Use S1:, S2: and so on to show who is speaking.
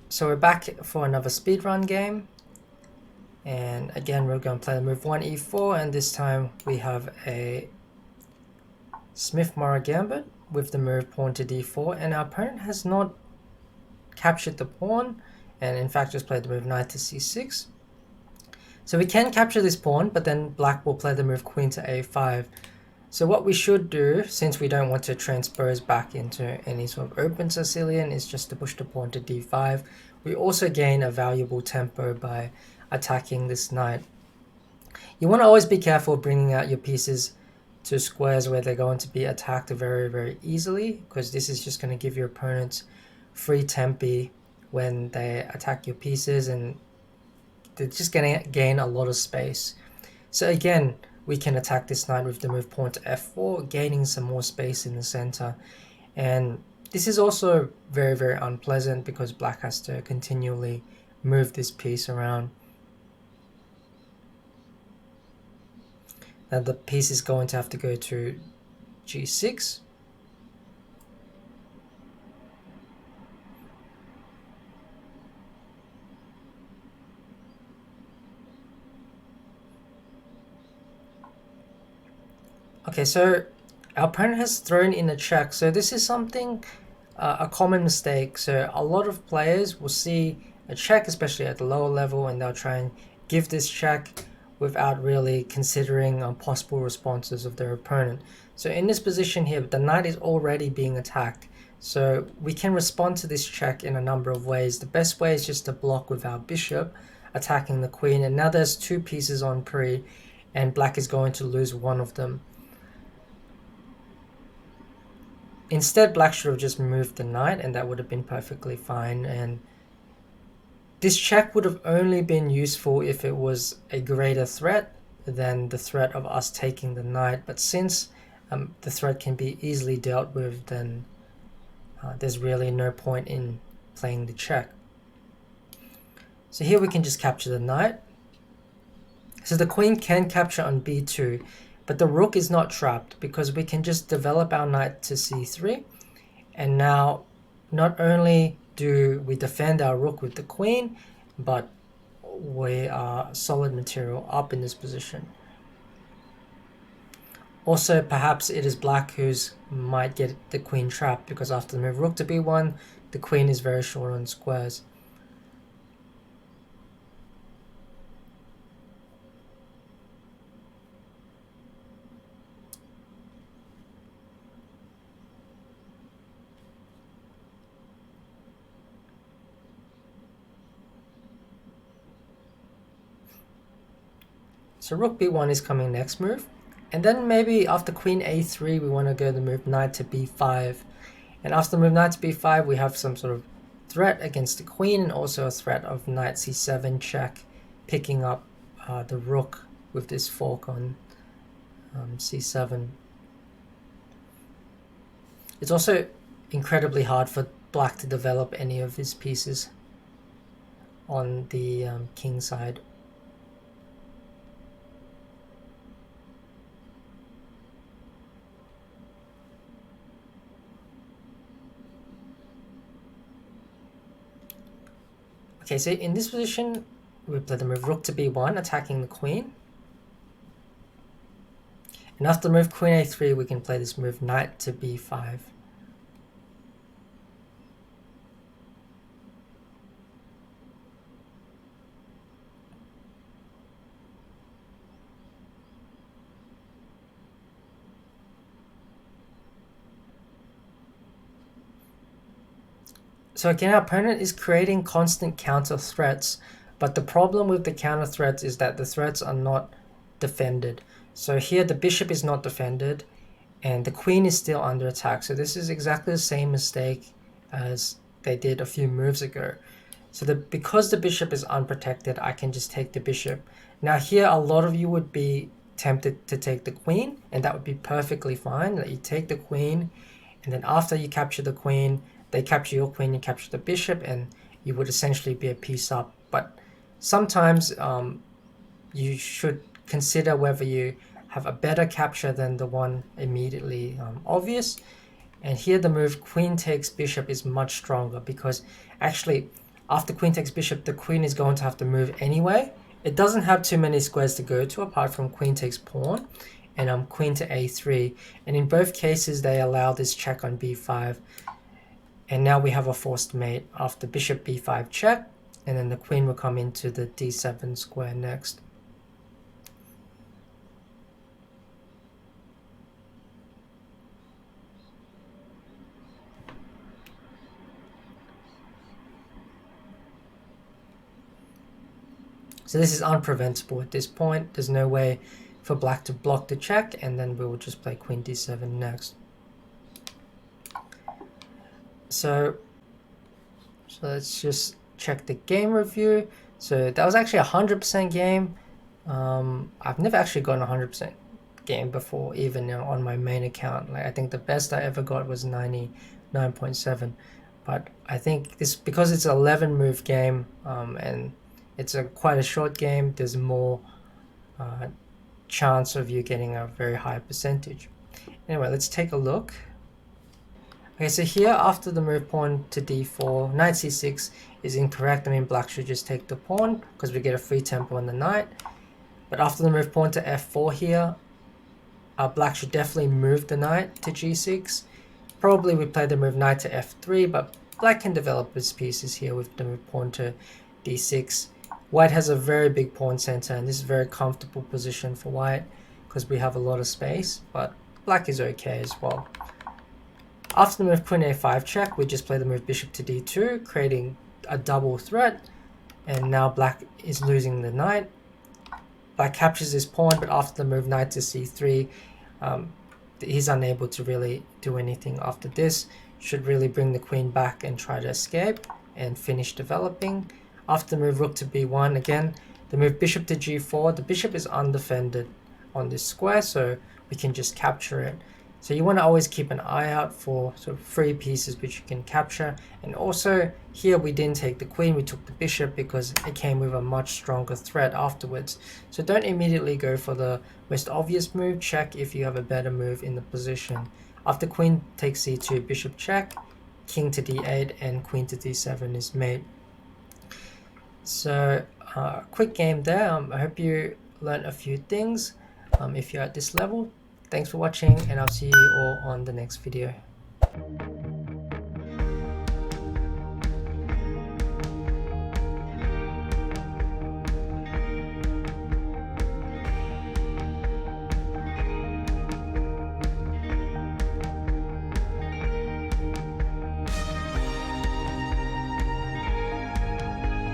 S1: So we're back for another speedrun game, and again we're going to play the move 1 e4, and this time we have a Smith Morra Gambit with the move pawn to d4, and our opponent has not captured the pawn, and in fact just played the move knight to c6. So we can capture this pawn, but then black will play the move queen to a5. So what we should do, since we don't want to transpose back into any sort of open Sicilian, is just to push the pawn to d5. We also gain a valuable tempo by attacking this knight. You want to always be careful of bringing out your pieces to squares where they're going to be attacked very, very easily, because this is just going to give your opponents free tempi when they attack your pieces, and they're just going to gain a lot of space. So again, we can attack this knight with the move pawn to f4, gaining some more space in the center. And this is also very, very unpleasant because black has to continually move this piece around. Now the piece is going to have to go to g6. Okay, so our opponent has thrown in a check. So this is something, a common mistake. So a lot of players will see a check, especially at the lower level, and they'll try and give this check without really considering possible responses of their opponent. So in this position here, the knight is already being attacked. So we can respond to this check in a number of ways. The best way is just to block with our bishop, attacking the queen. And now there's two pieces on pre, and black is going to lose one of them. Instead, black should have just moved the knight, and that would have been perfectly fine. And this check would have only been useful if it was a greater threat than the threat of us taking the knight. But since the threat can be easily dealt with, then there's really no point in playing the check. So here we can just capture the knight. So the queen can capture on b2. But the rook is not trapped because we can just develop our knight to c3. And now not only do we defend our rook with the queen, but we are solid material up in this position. Also, perhaps it is black who's might get the queen trapped, because after the move rook to b1, the queen is very short on squares. So rook b1 is coming next move. And then maybe after queen a3, we want to go the move knight to b5. And after the move knight to b5, we have some sort of threat against the queen, and also a threat of knight c7 check, picking up the rook with this fork on c7. It's also incredibly hard for black to develop any of his pieces on the king side. Okay, so in this position, we play the move rook to b1, attacking the queen. And after the move queen a3, we can play this move knight to b5. So again, our opponent is creating constant counter threats, but the problem with the counter threats is that the threats are not defended. So here the bishop is not defended, and the queen is still under attack. So this is exactly the same mistake as they did a few moves ago. So because the bishop is unprotected, I can just take the bishop. Now here, a lot of you would be tempted to take the queen, and that would be perfectly fine, that you take the queen, and then after you capture the queen, they capture your queen, you capture the bishop, and you would essentially be a piece up. But sometimes you should consider whether you have a better capture than the one immediately obvious. And here the move queen takes bishop is much stronger, because actually After queen takes bishop, the queen is going to have to move anyway. It doesn't have too many squares to go to apart from queen takes pawn and queen to a3. And in both cases, they allow this check on b5. And now we have a forced mate after bishop b5 check, and then the queen will come into the d7 square next. So this is unpreventable at this point. There's no way for black to block the check, and then we will just play queen d7 next. So let's just check the game review. So that was actually 100% game. I've never actually gotten 100% game before, even on my main account. Like, I think the best I ever got was 99.7. But I think this, because it's an 11 move game, and it's quite a short game, there's more chance of you getting a very high percentage. Anyway, let's take a look. Okay, so here after the move pawn to d4, knight c6 is incorrect. I mean, black should just take the pawn because we get a free tempo on the knight. But after the move pawn to f4 here, black should definitely move the knight to g6. Probably we play the move knight to f3, but black can develop his pieces here with the move pawn to d6. White has a very big pawn center, and this is a very comfortable position for white because we have a lot of space, but black is okay as well. After the move queen a5 check, we just play the move bishop to d2, creating a double threat, and now black is losing the knight. Black captures his pawn, but after the move knight to c3, he's unable to really do anything after this. Should really bring the queen back and try to escape and finish developing. After the move rook to b1, again, the move bishop to g4, the bishop is undefended on this square, so we can just capture it. So you want to always keep an eye out for sort of free pieces which you can capture. And also here we didn't take the queen, we took the bishop because it came with a much stronger threat afterwards. So don't immediately go for the most obvious move, check if you have a better move in the position. After queen takes c2, bishop check, king to d8, and queen to d7 is mate. So quick game there. I hope you learned a few things if you're at this level. Thanks for watching, and I'll see you all on the next video.